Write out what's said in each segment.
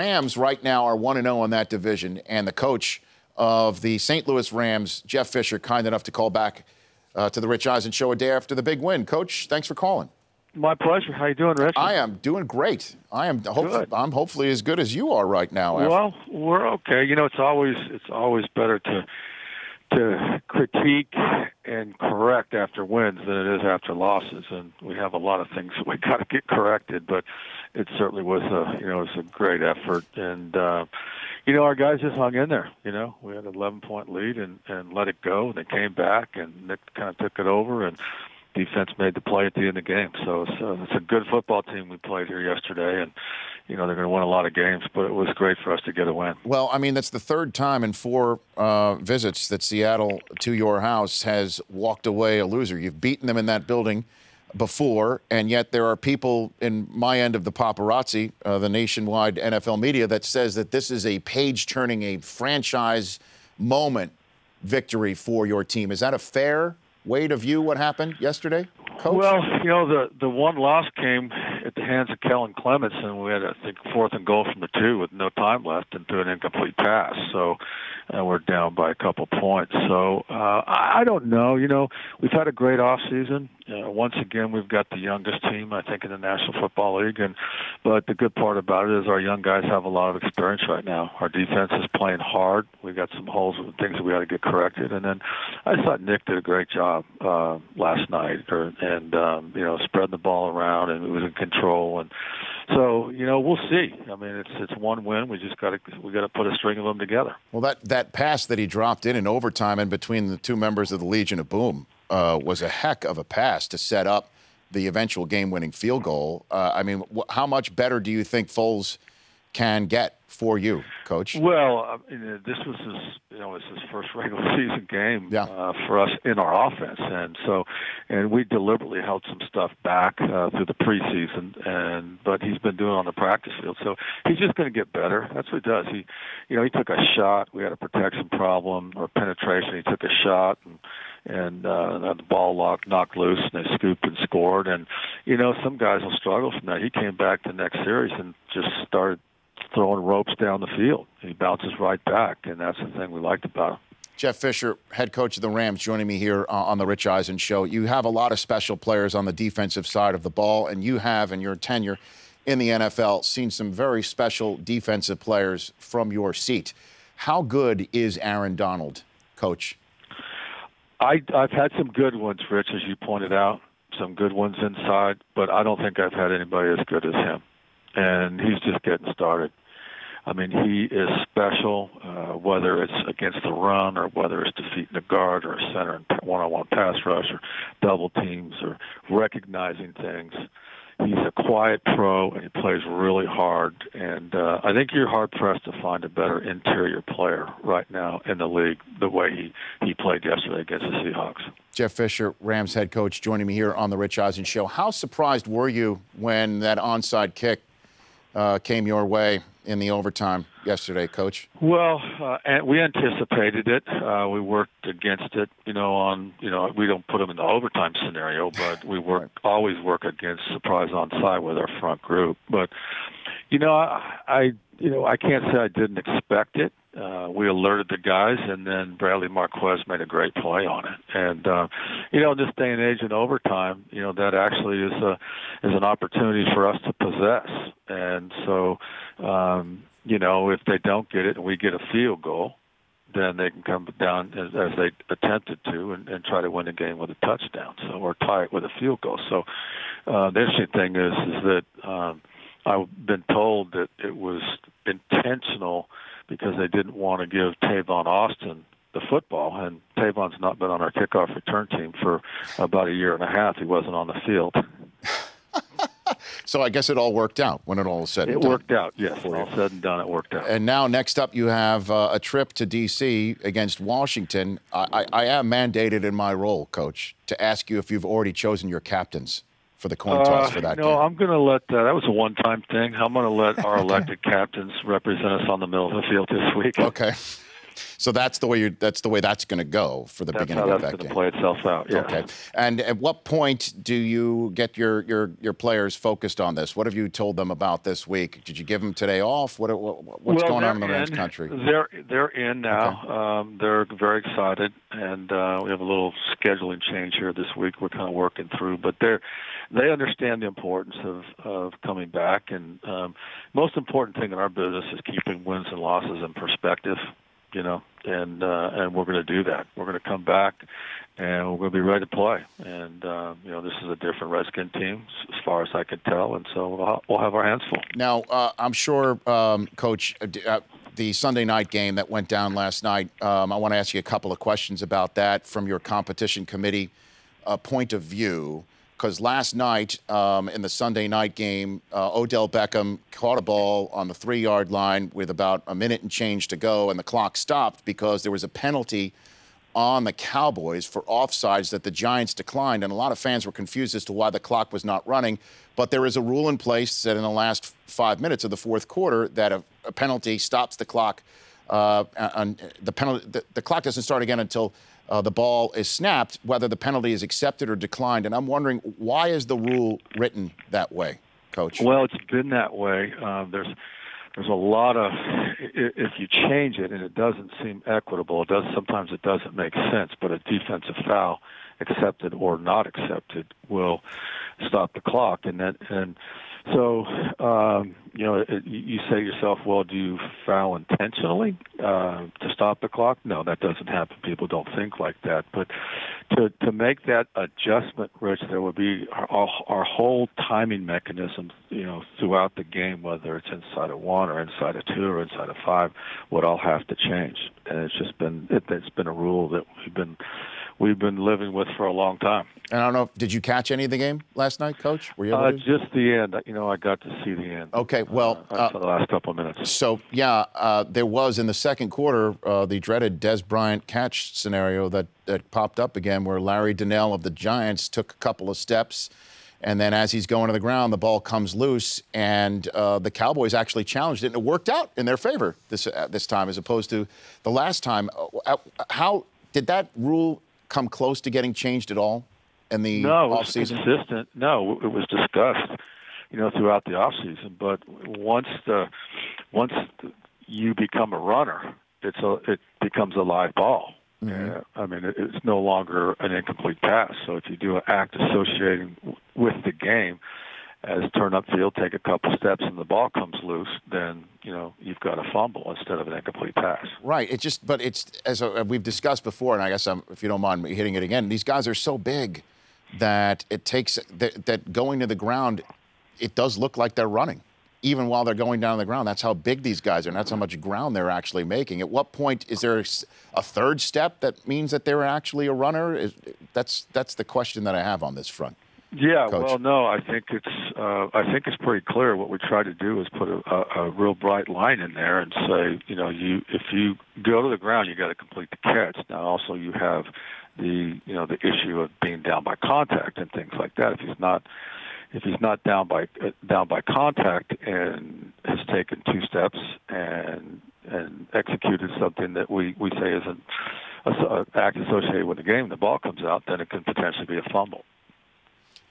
Rams right now are 1-0 in that division, and the coach of the St. Louis Rams, Jeff Fisher, kind enough to call back to the Rich Eisen Show a day after the big win. Coach, thanks for calling. My pleasure. How you doing, Rich? I am doing great. I'm hopefully as good as you are right now. Well, we're okay. You know, it's always better to critique and correct after wins than it is after losses, and we have a lot of things that we got to get corrected. But it certainly was a great effort, and our guys just hung in there. You know, we had an 11-point lead and let it go, and they came back, and Nick kind of took it over, and defense made the play at the end of the game. So it's a good football team we played here yesterday, and they're going to win a lot of games, but it was great for us to get a win. Well, I mean, that's the third time in 4 visits that Seattle to your house has walked away a loser. You've beaten them in that building before, and yet there are people in my end of the paparazzi, the nationwide NFL media, that says that this is a page-turning, a franchise moment victory for your team. Is that a fair way to view what happened yesterday, Coach? Well, the one loss came at the hands of Kellen Clements, and we had, I think, 4th and goal from the 2 with no time left and threw an incomplete pass. So we're down by a couple points. So I don't know. We've had a great offseason. Once again, we've got the youngest team, I think, in the National Football League. But the good part about it is our young guys have a lot of experience right now. Our defense is playing hard. We got some holes and things that we got to get corrected. And then I thought Nick did a great job last night, spreading the ball around, and it was in control. And so, we'll see. I mean, it's one win. We just got to put a string of them together. Well, that pass that he dropped in overtime in between the 2 members of the Legion of Boom was a heck of a pass to set up the eventual game-winning field goal. I mean, how much better do you think Foles can get for you, Coach? Well, this was his first regular season game for us in our offense, and we deliberately held some stuff back through the preseason, but he's been doing it on the practice field, so he's just going to get better. That's what he does. He took a shot. We had a protection problem or penetration. He took a shot and the ball knocked loose, and they scooped and scored. And some guys will struggle from that. He came back the next series and just started throwing ropes down the field. He bounces right back, and that's the thing we liked about him. Jeff Fisher, head coach of the Rams, joining me here on the Rich Eisen Show. You have a lot of special players on the defensive side of the ball, and you have, in your tenure in the NFL, seen some very special defensive players from your seat. How good is Aaron Donald, Coach? I've had some good ones, Rich, as you pointed out, some good ones inside, but I don't think I've had anybody as good as him. And he's just getting started. I mean, he is special, whether it's against the run or whether it's defeating a guard or a center in one-on-one pass rush or double teams or recognizing things. He's a quiet pro, and he plays really hard. And I think you're hard-pressed to find a better interior player right now in the league the way he played yesterday against the Seahawks. Jeff Fisher, Rams head coach, joining me here on the Rich Eisen Show. How surprised were you when that onside kick came your way in the overtime yesterday, Coach? Well, we anticipated it. We worked against it. We don't put them in the overtime scenario, but we always work against surprise onside with our front group. But I can't say I didn't expect it. We alerted the guys, and then Bradley Marquez made a great play on it. And in this day and age in overtime, that actually is an opportunity for us to possess. And so, if they don't get it and we get a field goal, then they can come down as they attempted to and try to win the game with a touchdown. So or tie it with a field goal. So the interesting thing is that I've been told that it was intentional because they didn't want to give Tavon Austin the football, and Tavon's not been on our kickoff return team for about a year and a half. He wasn't on the field. So I guess it all worked out when it all was said and done. It worked out, yes. When all said and done, it worked out. And now next up you have a trip to D.C. against Washington. I am mandated in my role, Coach, to ask you if you've already chosen your captains for the coin toss for that game. No, I'm going to let that was a one-time thing. I'm going to let our elected captains represent us on the middle of the field this week. Okay. So that's the way that's going to go for the beginning of that game. That's going to play itself out. Yeah. Okay. And at what point do you get your players focused on this? What have you told them about this week? Did you give them today off? What's going on in the Rams country? They're in now. Okay. They're very excited, and we have a little scheduling change here this week. We're kind of working through, but they understand the importance of coming back, and most important thing in our business is keeping wins and losses in perspective. And we're going to do that. We're going to come back, and we're going to be ready to play. And this is a different Redskin team, as far as I can tell, and so we'll have our hands full. Now, I'm sure, Coach, the Sunday night game that went down last night, I want to ask you a couple of questions about that from your competition committee point of view. Because last night in the Sunday night game, Odell Beckham caught a ball on the 3-yard line with about a minute and change to go, and the clock stopped because there was a penalty on the Cowboys for offsides that the Giants declined, and a lot of fans were confused as to why the clock was not running. But there is a rule in place that in the last 5 minutes of the fourth quarter that a penalty stops the clock. And the clock doesn't start again until the ball is snapped, whether the penalty is accepted or declined. And I'm wondering, why is the rule written that way, Coach? Well, it's been that way. There's a lot of, if you change it and it doesn't seem equitable, sometimes it doesn't make sense, but a defensive foul, accepted or not accepted, will stop the clock. So, you say to yourself, well, do you foul intentionally to stop the clock? No, that doesn't happen. People don't think like that. But to make that adjustment, Rich, there would be our whole timing mechanism, throughout the game, whether it's inside of 1 or inside of 2 or inside of 5, would all have to change. And it's been a rule that we've been living with for a long time. And I don't know, did you catch any of the game last night, Coach? Were you able to? Just the end. I got to see the end. Okay, well, for the last couple of minutes. So, there was in the second quarter the dreaded Des Bryant catch scenario that popped up again, where Larry Donnell of the Giants took a couple of steps, and then as he's going to the ground, the ball comes loose, and the Cowboys actually challenged it, and it worked out in their favor this time, as opposed to the last time. How did that rule come close to getting changed at all in the offseason? No, it was consistent. No, it was discussed, throughout the offseason. But once you become a runner, it becomes a live ball. Mm-hmm. It's no longer an incomplete pass. So if you do an act associating with the game, as turn upfield, take a couple steps, and the ball comes loose, then you've got a fumble instead of an incomplete pass. Right. But it's as we've discussed before, and I guess if you don't mind me hitting it again, these guys are so big that it takes that going to the ground, it does look like they're running, even while they're going down to the ground. That's how big these guys are, and that's how much ground they're actually making. At what point is there a third step that means that they're actually a runner? That's the question that I have on this front. Yeah, Coach. Well, no, I think it's pretty clear. What we try to do is put a real bright line in there and say, if you go to the ground, you got to complete the catch. Now, also you have the issue of being down by contact and things like that. If he's not down by contact and has taken 2 steps and executed something that we say is an act associated with the game, the ball comes out, then it can potentially be a fumble.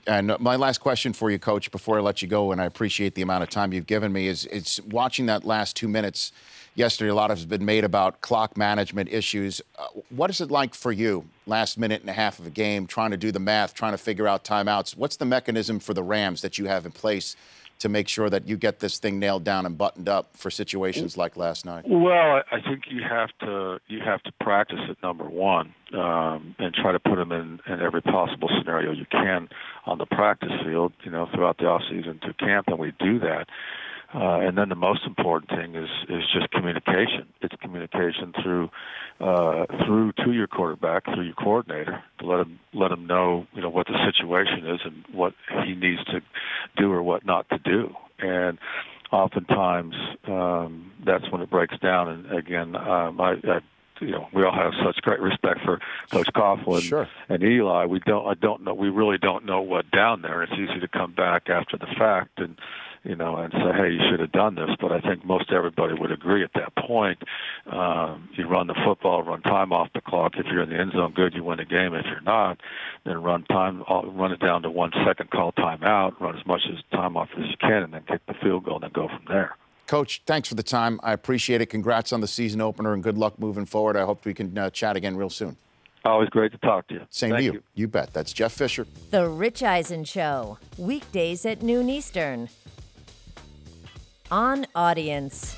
And my last question for you, Coach, before I let you go, and I appreciate the amount of time you've given me, is it's watching that last 2 minutes yesterday. A lot has been made about clock management issues. What is it like for you, last minute and a half of a game, trying to do the math, trying to figure out timeouts? What's the mechanism for the Rams that you have in place to make sure that you get this thing nailed down and buttoned up for situations like last night? Well, I think you have to practice it, number one, and try to put them in every possible scenario you can on the practice field, throughout the off season to camp, and we do that. And then the most important thing is just communication. It's communication through to your quarterback, through your coordinator, to let him know what the situation is and what he needs to do or what not to do. And oftentimes that's when it breaks down. And again, we all have such great respect for Coach Coughlin Sure. and Eli. We really don't know what down there. It's easy to come back after the fact and and say, hey, you should have done this. But I think most everybody would agree at that point. You run the football, run time off the clock. If you're in the end zone, good, you win the game. If you're not, then run it down to 1 second, call timeout, run as much as time off as you can, and then kick the field goal, and then go from there. Coach, thanks for the time. I appreciate it. Congrats on the season opener, and good luck moving forward. I hope we can chat again real soon. Always great to talk to you. Same to you. You bet. That's Jeff Fisher. The Rich Eisen Show, weekdays at noon Eastern. On Audience.